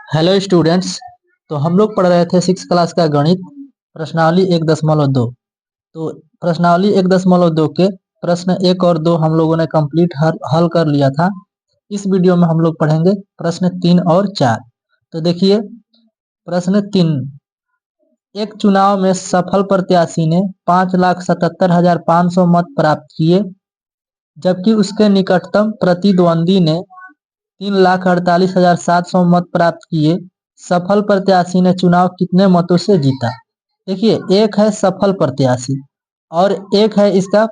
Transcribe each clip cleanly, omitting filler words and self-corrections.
Hello students. तो हम लोग पढ़ रहे थे 6 क्लास का गणित प्रश्नावली 1.2। तो प्रश्नावली 1.2 के प्रश्न 1 और 2 हम लोगों ने कंप्लीट हल कर लिया था। इस वीडियो में हम लोग पढ़ेंगे प्रश्न 3 और 4। तो देखिए प्रश्न 3, एक चुनाव में सफल प्रत्याशी ने 5,77,500 मत प्राप्त किए, जबकि उसके निकटतम प्रतिद्वंदी ने 3,48,700 मत प्राप्त किए। सफल प्रत्याशी ने चुनाव कितने मतों से जीता? देखिए, एक है सफल प्रत्याशी और एक है इसका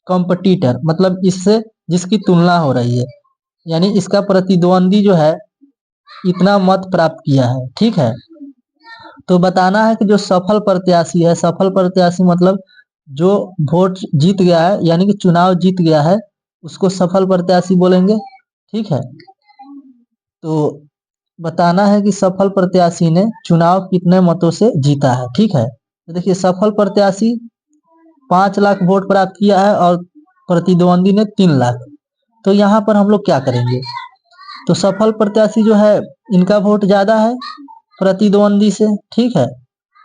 कॉम्पिटिटर, मतलब इससे जिसकी तुलना हो रही है, यानी इसका प्रतिद्वंदी जो है इतना मत प्राप्त किया है। ठीक है, तो बताना है कि जो सफल प्रत्याशी है, सफल प्रत्याशी मतलब जो वोट जीत गया है, यानी कि चुनाव जीत गया है, उसको सफल प्रत्याशी बोलेंगे। ठीक है, तो बताना है कि सफल प्रत्याशी ने चुनाव कितने मतों से जीता है। ठीक है, तो देखिए सफल प्रत्याशी 5 लाख वोट प्राप्त किया है और प्रतिद्वंदी ने 3 लाख। तो यहाँ पर हम लोग क्या करेंगे, तो सफल प्रत्याशी जो है इनका वोट ज्यादा है प्रतिद्वंदी से। ठीक है,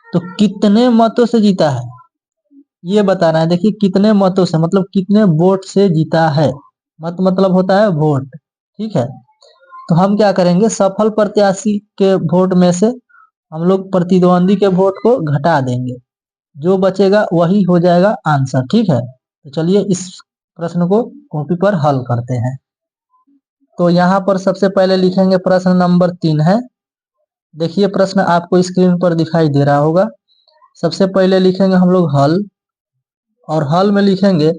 तो कितने मतों से जीता है ये बताना है। देखिए कितने मतों से मतलब कितने वोट से जीता है, मत मतलब होता है वोट। ठीक है, तो हम क्या करेंगे, सफल प्रत्याशी के वोट में से हम लोग प्रतिद्वंदी के वोट को घटा देंगे, जो बचेगा वही हो जाएगा आंसर। ठीक है, तो चलिए इस प्रश्न को कॉपी पर हल करते हैं। तो यहाँ पर सबसे पहले लिखेंगे प्रश्न नंबर 3 है। देखिए प्रश्न आपको स्क्रीन पर दिखाई दे रहा होगा। सबसे पहले लिखेंगे हम लोग हल, और हल में लिखेंगे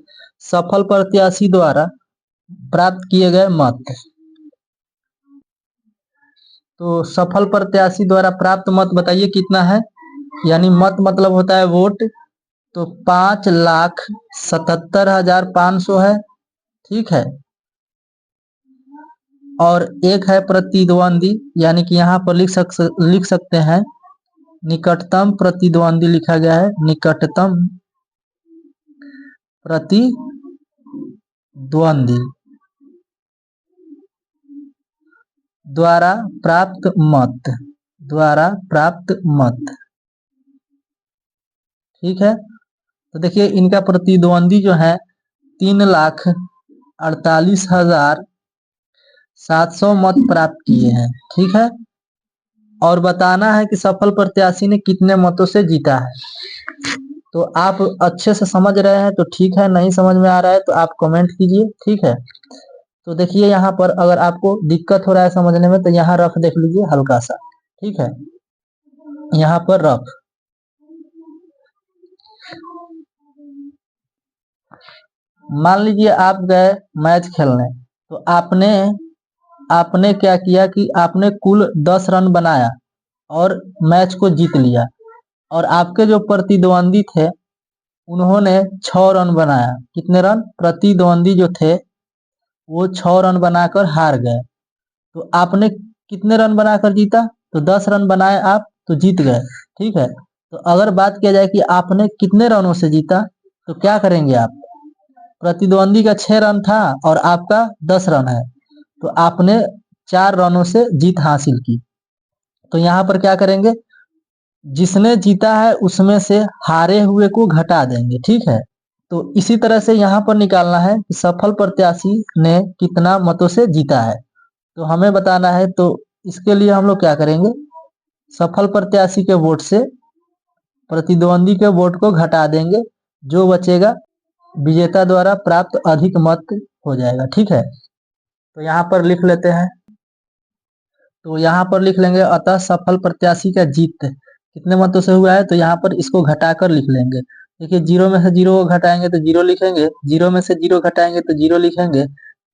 सफल प्रत्याशी द्वारा प्राप्त किए गए मत। तो सफल प्रत्याशी द्वारा प्राप्त मत बताइए कितना है, यानी मत मतलब होता है वोट। तो 5,77,500 है। ठीक है, और एक है प्रतिद्वंदी, यानी कि यहाँ पर लिख सकते हैं निकटतम प्रतिद्वंदी लिखा गया है, निकटतम प्रतिद्वंदी द्वारा प्राप्त मत, द्वारा प्राप्त मत। ठीक है, तो देखिए इनका प्रतिद्वंदी जो है 3,48,700 मत प्राप्त किए हैं। ठीक है, और बताना है कि सफल प्रत्याशी ने कितने मतों से जीता है। तो आप अच्छे से समझ रहे हैं तो ठीक है, नहीं समझ में आ रहा है तो आप कमेंट कीजिए। ठीक है, तो देखिए यहाँ पर अगर आपको दिक्कत हो रहा है समझने में तो यहाँ रफ देख लीजिए हल्का सा। ठीक है, यहाँ पर रफ, मान लीजिए आप गए मैच खेलने, तो आपने आपने क्या किया कि आपने कुल 10 रन बनाया और मैच को जीत लिया, और आपके जो प्रतिद्वंदी थे उन्होंने 6 रन बनाया। कितने रन? प्रतिद्वंदी जो थे वो 6 रन बनाकर हार गए, तो आपने कितने रन बनाकर जीता? तो 10 रन बनाए आप तो जीत गए। ठीक है, तो अगर बात किया जाए कि आपने कितने रनों से जीता, तो क्या करेंगे आप, प्रतिद्वंदी का 6 रन था और आपका 10 रन है, तो आपने 4 रनों से जीत हासिल की। तो यहाँ पर क्या करेंगे, जिसने जीता है उसमें से हारे हुए को घटा देंगे। ठीक है, तो इसी तरह से यहाँ पर निकालना है कि सफल प्रत्याशी ने कितना मतों से जीता है, तो हमें बताना है। तो इसके लिए हम लोग क्या करेंगे, सफल प्रत्याशी के वोट से प्रतिद्वंदी के वोट को घटा देंगे, जो बचेगा विजेता द्वारा प्राप्त अधिक मत हो जाएगा। ठीक है, तो यहाँ पर लिख लेते हैं। तो यहाँ पर लिख लेंगे अतः सफल प्रत्याशी का जीत कितने मतों से हुआ है, तो यहाँ पर इसको घटाकर लिख लेंगे। देखिए 0 में से 0 को घटाएंगे तो 0 लिखेंगे, 0 में से 0 घटाएंगे तो 0 लिखेंगे,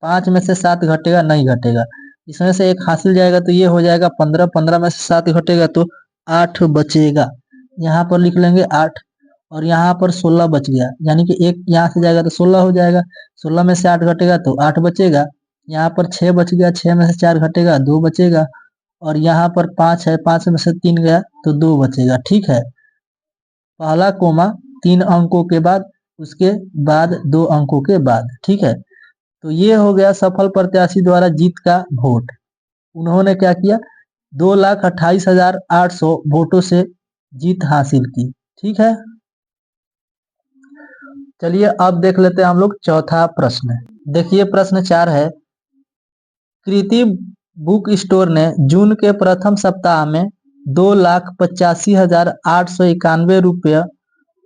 5 में से 7 घटेगा, नहीं घटेगा, इसमें से एक हासिल जाएगा तो ये हो जाएगा 15, 15 में से 7 घटेगा तो 8 बचेगा। यहाँ पर लिख लेंगे 8, और यहाँ पर 16 बच गया, यानी कि एक यहाँ से जाएगा तो 16 हो जाएगा, 16 में से 8 घटेगा तो 8 बचेगा। यहाँ पर 6 बच गया, 6 में से 4 घटेगा 2 बचेगा, और यहाँ पर 5 है, 5 में से 3 गया तो 2 बचेगा। ठीक है, पहला कोमा 3 अंकों के बाद, उसके बाद 2 अंकों के बाद। ठीक है, तो ये हो गया सफल प्रत्याशी द्वारा जीत का वोट। उन्होंने क्या किया, 2,28,800 वोटों से जीत हासिल की। ठीक है, चलिए अब देख लेते हैं हम लोग चौथा प्रश्न। देखिए प्रश्न 4 है, कृति बुक स्टोर ने जून के प्रथम सप्ताह में 2,85,891 रुपये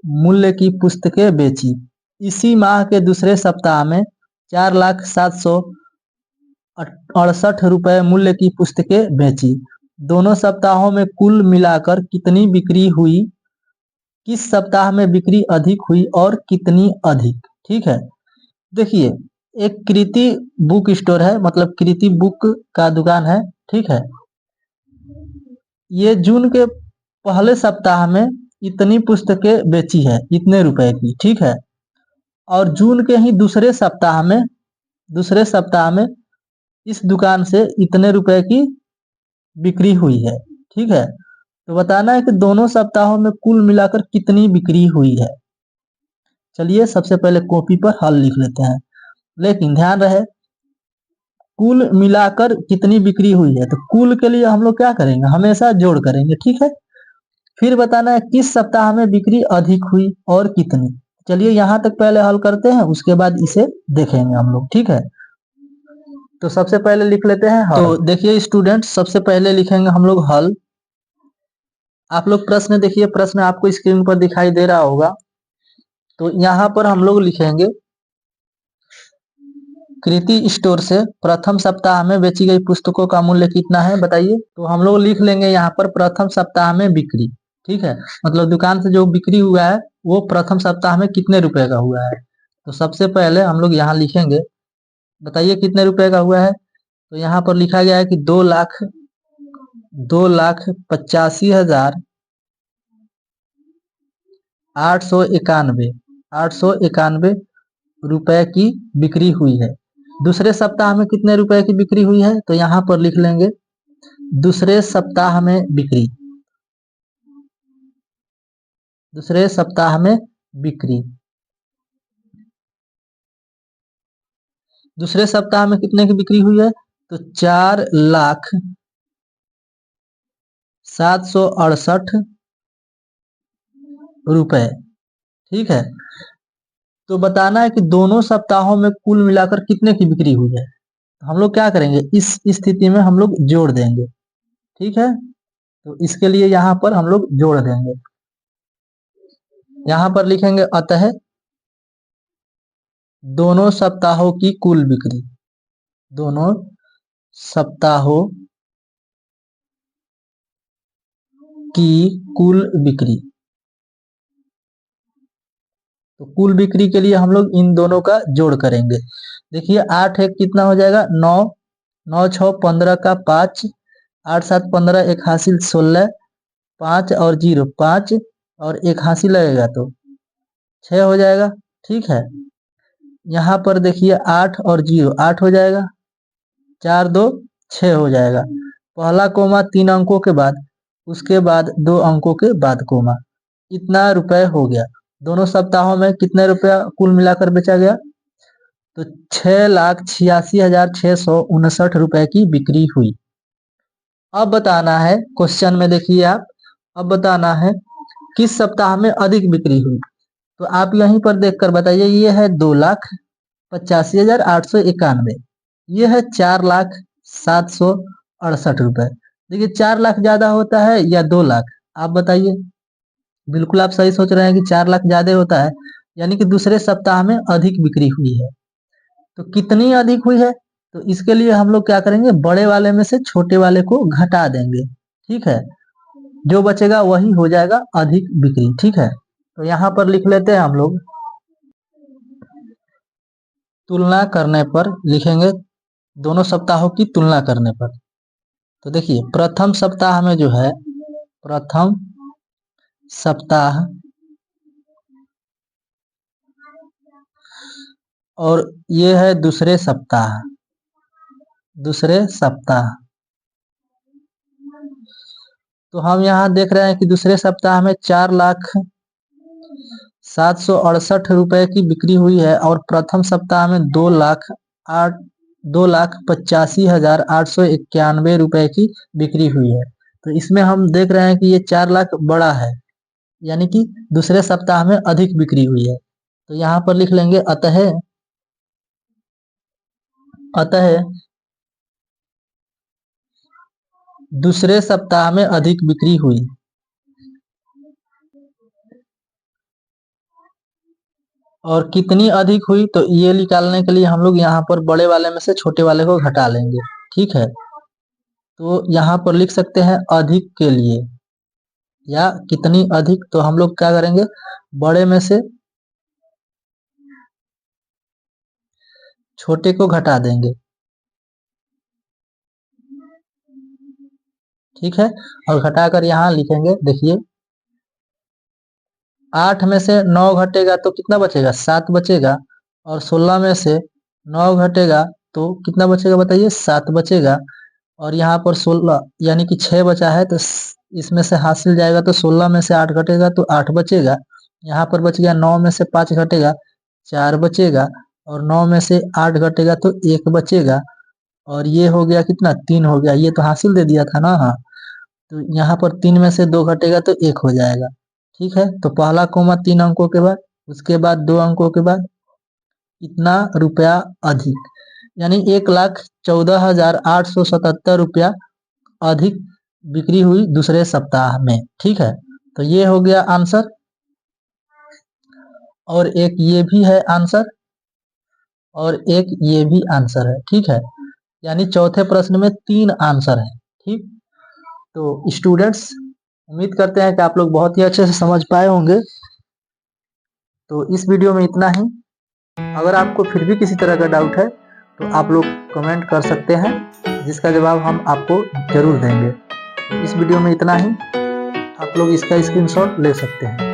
मूल्य की पुस्तकें बेची। इसी माह के दूसरे सप्ताह में 4,768 रुपये मूल्य की पुस्तकें बेची। दोनों सप्ताहों में कुल मिलाकर कितनी बिक्री हुई? किस सप्ताह में बिक्री अधिक हुई और कितनी अधिक? ठीक है, देखिए एक कृति बुक स्टोर है, मतलब कृति बुक का दुकान है। ठीक है, ये जून के पहले सप्ताह में इतनी पुस्तकें बेची है, इतने रुपए की। ठीक है, और जून के ही दूसरे सप्ताह में इस दुकान से इतने रुपए की बिक्री हुई है। ठीक है, तो बताना है कि दोनों सप्ताहों में कुल मिलाकर कितनी बिक्री हुई है। चलिए सबसे पहले कॉपी पर हल लिख लेते हैं, लेकिन ध्यान रहे कुल मिलाकर कितनी बिक्री हुई है, तो कुल के लिए हम लोग क्या करेंगे, हमेशा जोड़ करेंगे। ठीक है, फिर बताना है किस सप्ताह में बिक्री अधिक हुई और कितनी। चलिए यहाँ तक पहले हल करते हैं, उसके बाद इसे देखेंगे हम लोग। ठीक है, तो सबसे पहले लिख लेते हैं हल। तो देखिए स्टूडेंट, सबसे पहले लिखेंगे हम लोग हल। आप लोग प्रश्न देखिए, प्रश्न आपको स्क्रीन पर दिखाई दे रहा होगा। तो यहाँ पर हम लोग लिखेंगे कृति स्टोर से प्रथम सप्ताह में बेची गई पुस्तकों का मूल्य कितना है बताइए। तो हम लोग लिख लेंगे यहाँ पर प्रथम सप्ताह में बिक्री। ठीक है, मतलब दुकान से जो बिक्री हुआ है वो प्रथम सप्ताह में कितने रुपए का हुआ है। तो सबसे पहले हम लोग यहाँ लिखेंगे, बताइए कितने रुपए का हुआ है। तो यहाँ पर लिखा गया है कि 2,85,891 रुपए की बिक्री हुई है। दूसरे सप्ताह में कितने रुपए की बिक्री हुई है, तो यहाँ पर लिख लेंगे दूसरे सप्ताह में बिक्री। दूसरे सप्ताह में बिक्री, दूसरे सप्ताह में कितने की बिक्री हुई है, तो 4,768 रुपए। ठीक है, तो बताना है कि दोनों सप्ताहों में कुल मिलाकर कितने की बिक्री हुई है। तो हम लोग क्या करेंगे, इस स्थिति में हम लोग जोड़ देंगे। ठीक है, तो इसके लिए यहाँ पर हम लोग जोड़ देंगे। यहाँ पर लिखेंगे अतः दोनों सप्ताहों की कुल बिक्री, दोनों सप्ताहों की कुल बिक्री। तो कुल बिक्री के लिए हम लोग इन दोनों का जोड़ करेंगे। देखिए 8 एक कितना हो जाएगा, 9, 9 6 15 का 5, 8 7 15, एक हासिल 16, 5 और 0 5 और एक हासिल लगेगा तो 6 हो जाएगा। ठीक है, यहाँ पर देखिए 8 और 0 8 हो जाएगा, 4 2 6 हो जाएगा। पहला कोमा 3 अंकों के बाद, उसके बाद 2 अंकों के बाद कोमा, इतना रुपए हो गया। दोनों सप्ताहों में कितने रुपया कुल मिलाकर बेचा गया, तो 6,86,659 रुपए की बिक्री हुई। अब बताना है क्वेश्चन में, देखिए आप, अब बताना है किस सप्ताह में अधिक बिक्री हुई। तो आप यहीं पर देखकर बताइए, ये है 2,85,891, ये है 4,768 रुपए। देखिए 4 लाख ज्यादा होता है या 2 लाख, आप बताइए। बिल्कुल आप सही सोच रहे हैं कि 4 लाख ज्यादा होता है, यानी कि दूसरे सप्ताह में अधिक बिक्री हुई है। तो कितनी अधिक हुई है, तो इसके लिए हम लोग क्या करेंगे, बड़े वाले में से छोटे वाले को घटा देंगे। ठीक है, जो बचेगा वही हो जाएगा अधिक बिक्री। ठीक है, तो यहाँ पर लिख लेते हैं हम लोग, तुलना करने पर लिखेंगे, दोनों सप्ताहों की तुलना करने पर। तो देखिए प्रथम सप्ताह में जो है, प्रथम सप्ताह और ये है दूसरे सप्ताह, दूसरे सप्ताह। तो हम यहाँ देख रहे हैं कि दूसरे सप्ताह में 4,768 रुपए की बिक्री हुई है और प्रथम सप्ताह में 2,08 2,85,891 की बिक्री हुई है। तो इसमें हम देख रहे हैं कि ये 4 लाख बड़ा है, यानी कि दूसरे सप्ताह में अधिक बिक्री हुई है। तो यहाँ पर लिख लेंगे अतः दूसरे सप्ताह में अधिक बिक्री हुई। और कितनी अधिक हुई, तो ये निकालने के लिए हम लोग यहाँ पर बड़े वाले में से छोटे वाले को घटा लेंगे। ठीक है, तो यहाँ पर लिख सकते हैं अधिक के लिए या कितनी अधिक, तो हम लोग क्या करेंगे, बड़े में से छोटे को घटा देंगे। ठीक है, और घटाकर यहाँ लिखेंगे, देखिए 8 में से 9 घटेगा तो कितना बचेगा, 7 बचेगा। और 16 में से 9 घटेगा तो कितना बचेगा, बताइए, 7 बचेगा। और यहाँ पर 16 यानी कि 6 बचा है, तो इसमें से हासिल जाएगा तो 16 में से 8 घटेगा तो 8 बचेगा। यहाँ पर बच गया 9 में से 5 घटेगा 4 बचेगा। और 9 में से 8 घटेगा तो 1 बचेगा। और ये हो गया कितना, 3 हो गया। ये तो हासिल दे दिया था ना, हाँ। तो यहाँ पर 3 में से 2 घटेगा तो 1 हो जाएगा। ठीक है, तो पहला कोमा 3 अंकों के बाद, उसके बाद 2 अंकों के बाद इतना रुपया अधिक, यानी 1,14,877 रुपया अधिक बिक्री हुई दूसरे सप्ताह में। ठीक है, तो ये हो गया आंसर। और एक ये भी है आंसर, और एक ये भी आंसर है। ठीक है, यानी चौथे प्रश्न में 3 आंसर है। ठीक, तो स्टूडेंट्स, उम्मीद करते हैं कि आप लोग बहुत ही अच्छे से समझ पाए होंगे। तो इस वीडियो में इतना ही। अगर आपको फिर भी किसी तरह का डाउट है तो आप लोग कमेंट कर सकते हैं, जिसका जवाब हम आपको जरूर देंगे। इस वीडियो में इतना ही। आप लोग इसका स्क्रीनशॉट ले सकते हैं।